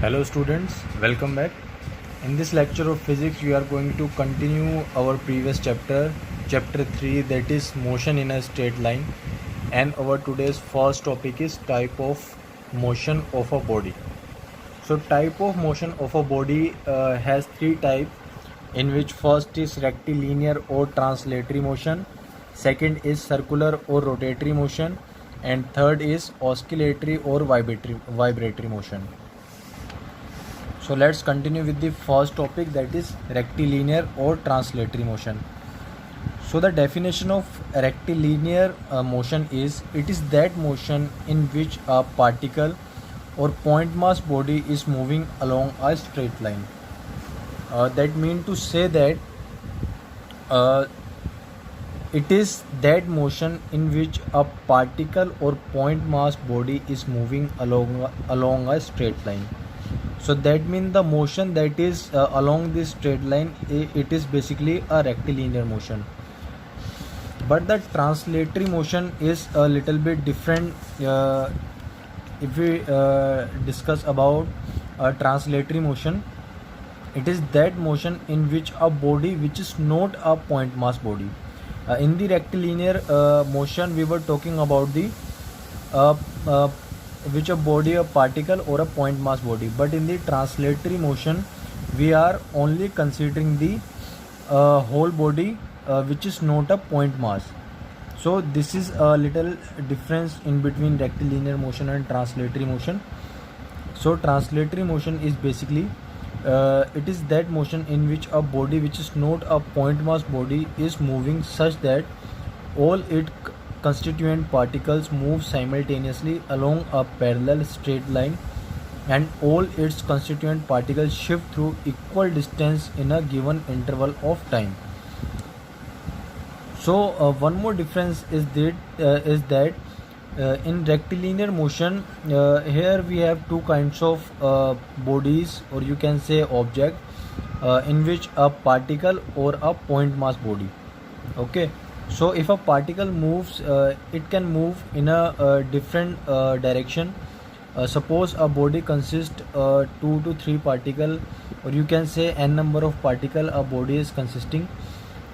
Hello students, welcome back. In this lecture of physics we are going to continue our previous chapter 3, that is motion in a straight line, and our today's first topic is type of motion of a body. So type of motion of a body has three types, in which first is rectilinear or translatory motion, second is circular or rotatory motion, and third is oscillatory or vibratory motion. So let's continue with the first topic, that is rectilinear or translatory motion. So the definition of rectilinear motion is, it is that motion in which a particle or point mass body is moving along a straight line. That means to say that it is that motion in which a particle or point mass body is moving along a straight line. So that means the motion that is along this straight line, it is basically a rectilinear motion. But the translatory motion is a little bit different. If we discuss about translatory motion, it is that motion in which a body which is not a point mass body. In the rectilinear motion we were talking about the which a body, a particle or a point mass body, but in the translatory motion we are only considering the whole body which is not a point mass. So this is a little difference in between rectilinear motion and translatory motion. So translatory motion is basically it is that motion in which a body which is not a point mass body is moving such that all its constituent particles move simultaneously along a parallel straight line, and all its constituent particles shift through equal distance in a given interval of time. So one more difference is that in rectilinear motion, here we have two kinds of bodies, or you can say object, in which a particle or a point mass body. Okay, so if a particle moves, it can move in a different direction. Suppose a body consists 2 to 3 particle, or you can say n number of particle a body is consisting.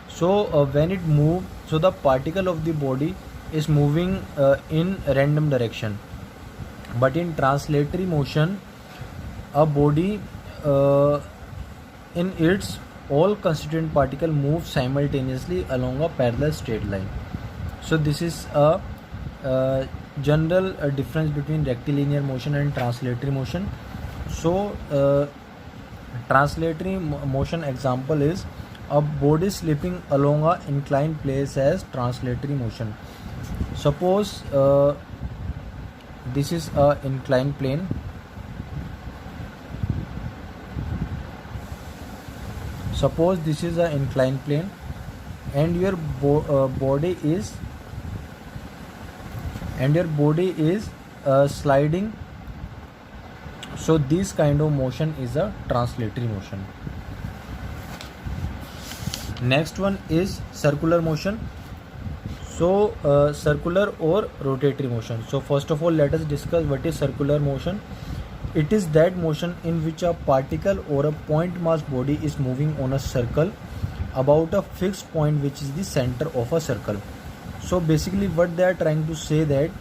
So when it moves, so the particle of the body is moving in random direction. But in translatory motion, a body in its all constituent particle move simultaneously along a parallel straight line. So this is a general difference between rectilinear motion and translatory motion. So translatory motion example is a body slipping along a inclined plane as translatory motion. Suppose this is a inclined plane. Suppose this is an inclined plane and your body is sliding. So this kind of motion is a translatory motion. Next one is circular motion. So circular or rotatory motion. So first of all, let us discuss what is circular motion. It is that motion in which a particle or a point mass body is moving on a circle about a fixed point which is the center of a circle. So basically what they are trying to say, that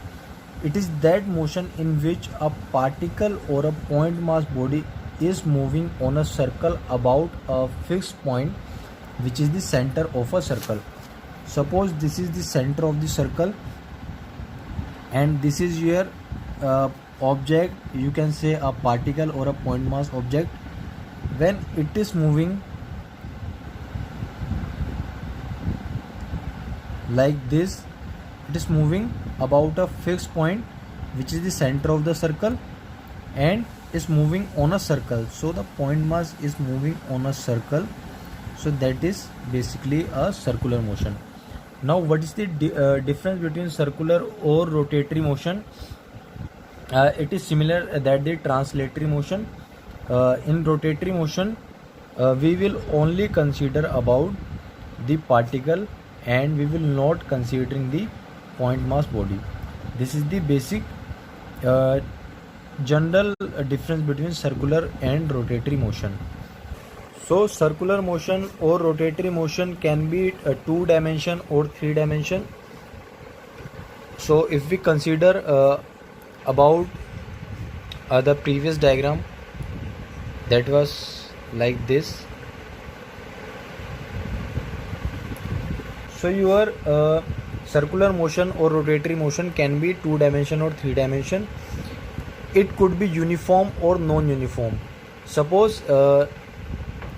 it is that motion in which a particle or a point mass body is moving on a circle about a fixed point which is the center of a circle. Suppose this is the center of the circle and this is your object, you can say a particle or a point mass object. When it is moving like this, it is moving about a fixed point which is the center of the circle and is moving on a circle. So the point mass is moving on a circle. So that is basically a circular motion. Now what is the difference between circular or rotatory motion? It is similar that the translatory motion. In rotatory motion we will only consider about the particle and we will not considering the point mass body. This is the basic General difference between circular and rotatory motion. So circular motion or rotatory motion can be a 2-dimension or 3-dimension. So if we consider about the previous diagram, that was like this. So your circular motion or rotatory motion can be 2-dimension or 3-dimension. It could be uniform or non-uniform. Suppose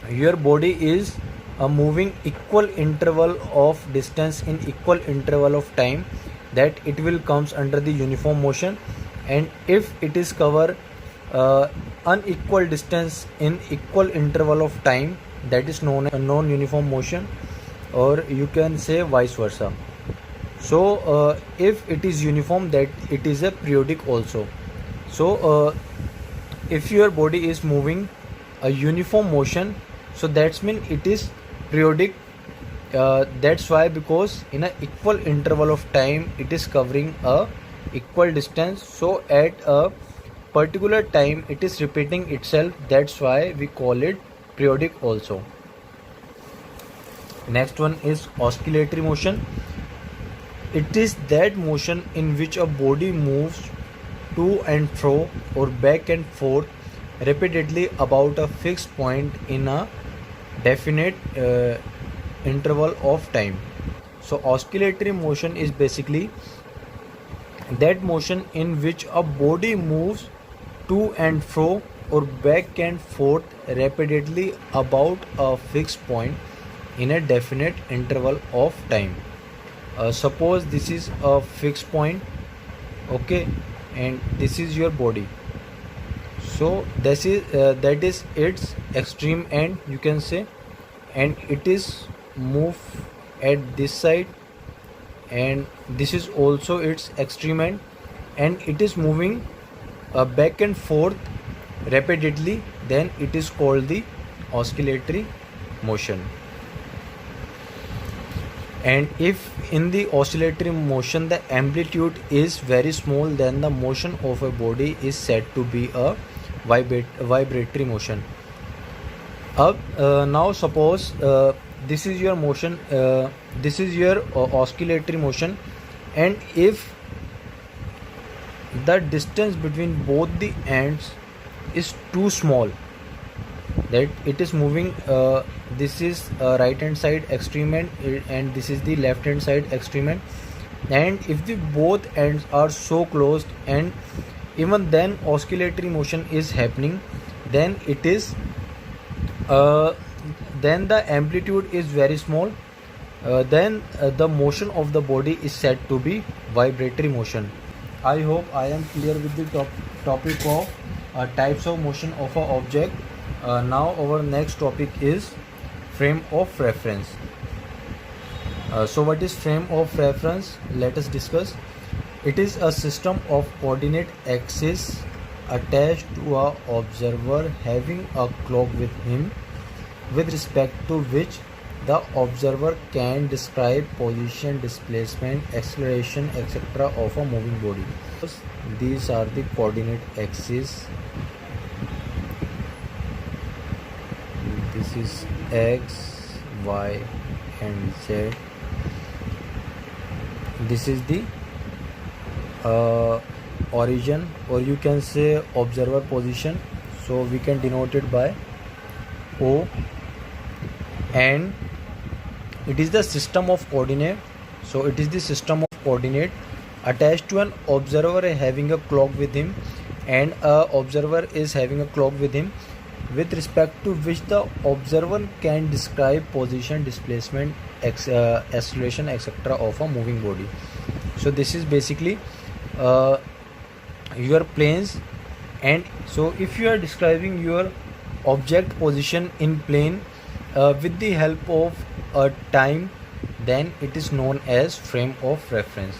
your body is moving equal interval of distance in equal interval of time, that it will comes under the uniform motion. And if it is cover unequal distance in equal interval of time, that is known as non-uniform motion, or you can say vice versa. So if it is uniform, that it is a periodic also. So if your body is moving a uniform motion, so that's mean it is periodic. That's why, because in a equal interval of time it is covering a equal distance, so at a particular time it is repeating itself, that's why we call it periodic also. Next one is oscillatory motion. It is that motion in which a body moves to and fro or back and forth repeatedly about a fixed point in a definite interval of time. So oscillatory motion is basically that motion in which a body moves to and fro or back and forth repeatedly about a fixed point in a definite interval of time. Suppose this is a fixed point, okay, and this is your body. So this is that is its extreme end, you can say, and it is move at this side, and this is also its extreme end, and it is moving back and forth repeatedly, then it is called the oscillatory motion. And if in the oscillatory motion the amplitude is very small, then the motion of a body is said to be a vibratory motion. Now suppose this is your motion, this is your oscillatory motion, and if the distance between both the ends is too small, that it is moving, this is right hand side extreme end and this is the left hand side extreme end, and if the both ends are so closed and even then oscillatory motion is happening, then it is then the amplitude is very small, then the motion of the body is said to be vibratory motion. I hope I am clear with the topic of types of motion of an object. Now our next topic is frame of reference. So what is frame of reference? Let us discuss. It is a system of coordinate axes attached to a observer having a clock with him, with respect to which the observer can describe position, displacement, acceleration, etc. of a moving body. These are the coordinate axes. This is X, Y and Z. This is the origin, or you can say observer position, so we can denote it by O, and it is the system of coordinate. So it is the system of coordinate attached to an observer having a clock with him, and a observer is having a clock with him, with respect to which the observer can describe position, displacement, acceleration, etc. of a moving body. So this is basically your planes. And so if you are describing your object position in plane with the help of a time, then it is known as frame of reference.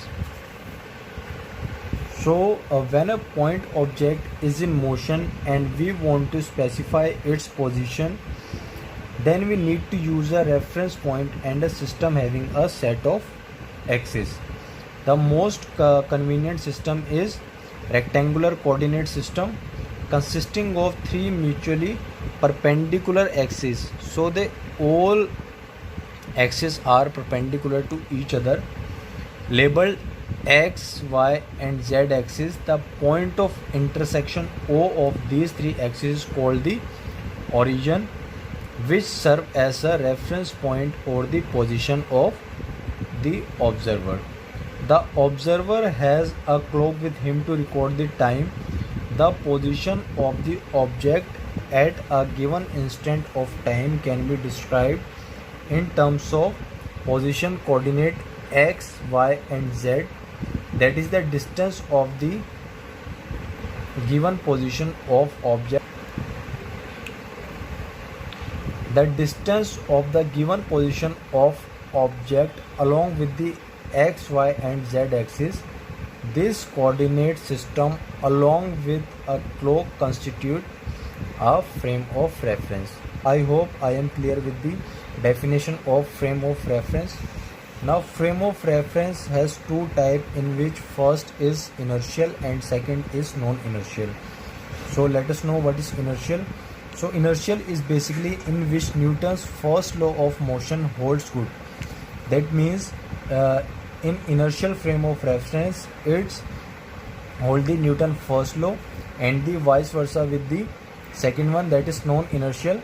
So when a point object is in motion and we want to specify its position, then we need to use a reference point and a system having a set of axes. The most convenient system is rectangular coordinate system consisting of three mutually perpendicular axes. So they all axes are perpendicular to each other, labeled x, y and z axis. The point of intersection O of these three axes is called the origin, which serve as a reference point or the position of the observer. The observer has a clock with him to record the time. The position of the object at a given instant of time can be described in terms of position coordinate x, y and z, that is the distance of the given position of object. The distance of the given position of object along with the x, y and z axis. This coordinate system along with a clock constitute a frame of reference. I hope I am clear with the definition of frame of reference. Now frame of reference has two types, in which first is inertial and second is non-inertial. So let us know what is inertial. So inertial is basically in which Newton's first law of motion holds good. That means in inertial frame of reference it's hold the Newton first law, and the vice versa with the second one, that is non-inertial.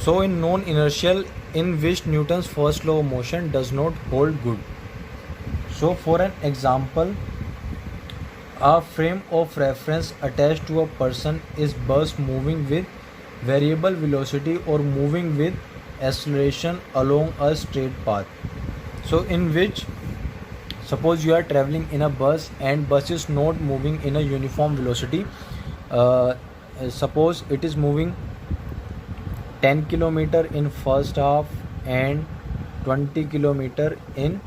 So in non-inertial, in which Newton's first law of motion does not hold good. So for an example, a frame of reference attached to a person is bus moving with variable velocity or moving with acceleration along a straight path. So in which, suppose you are traveling in a bus and bus is not moving in a uniform velocity. Suppose it is moving 10 km in first half and 20 km in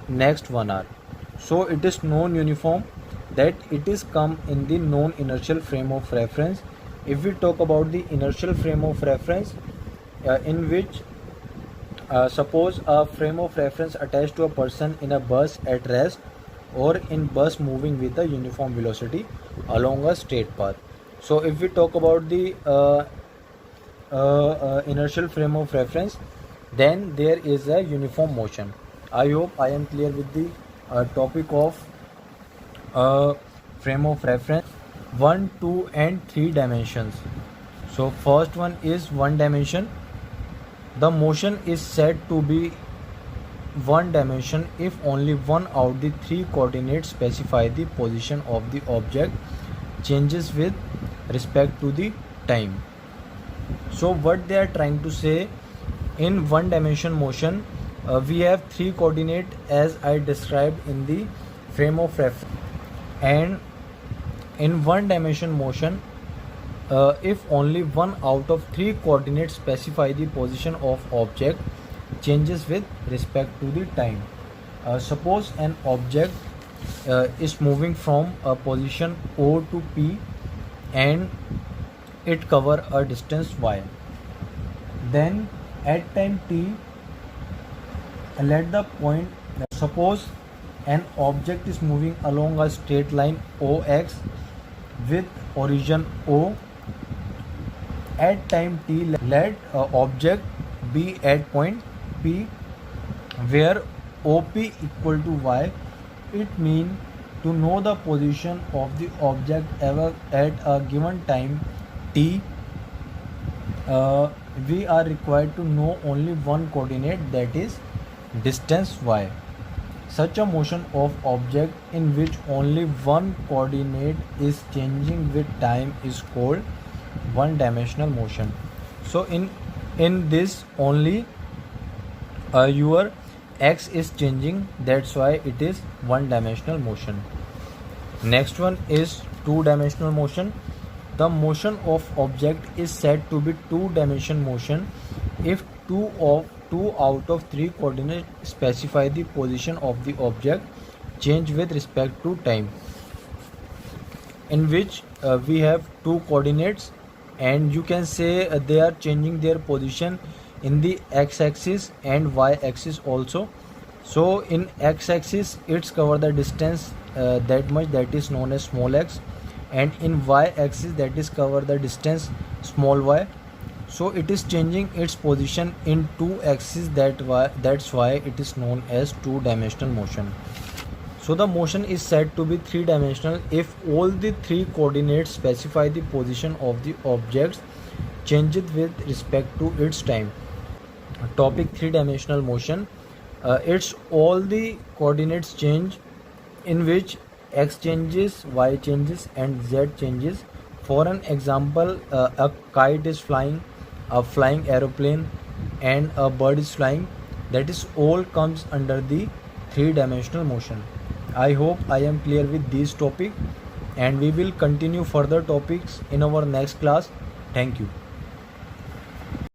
next 1 hour. So it is non-uniform, that it is come in the non-inertial frame of reference. If we talk about the inertial frame of reference, in which suppose a frame of reference attached to a person in a bus at rest or in bus moving with a uniform velocity along a straight path. So if we talk about the inertial frame of reference, then there is a uniform motion. I hope I am clear with the topic of frame of reference. 1, 2 and 3 dimensions. So first one is one dimension. The motion is said to be one dimension if only one out the three coordinates specify the position of the object changes with respect to the time. So what they are trying to say, in one dimension motion we have three coordinates as I described in the frame of reference, and in one dimension motion if only one out of three coordinates specify the position of object changes with respect to the time. Suppose an object is moving from a position O to P and it cover a distance y. Then at time t, let the point, suppose an object is moving along a straight line OX with origin O. At time t, let object be at point P where OP equal to y. It means to know the position of the object ever at a given time t, we are required to know only one coordinate, that is distance y. Such a motion of object in which only one coordinate is changing with time is called one dimensional motion. So in this only your x is changing, that's why it is one dimensional motion. Next one is two dimensional motion. The motion of object is said to be two dimension motion if two out of three coordinates specify the position of the object change with respect to time, in which we have two coordinates and you can say they are changing their position in the x-axis and y-axis also. So in x-axis it's cover the distance that much, that is known as small x, and in y axis that is cover the distance small y. So it is changing its position in two axes, that's why it is known as two dimensional motion. So the motion is said to be three dimensional if all the three coordinates specify the position of the objects changes with respect to its time. Topic: three dimensional motion. It's all the coordinates change in which x changes, y changes, and z changes. For an example, a kite is flying, a flying aeroplane, and a bird is flying. That is all comes under the three dimensional motion. I hope I am clear with this topic, and we will continue further topics in our next class. Thank you.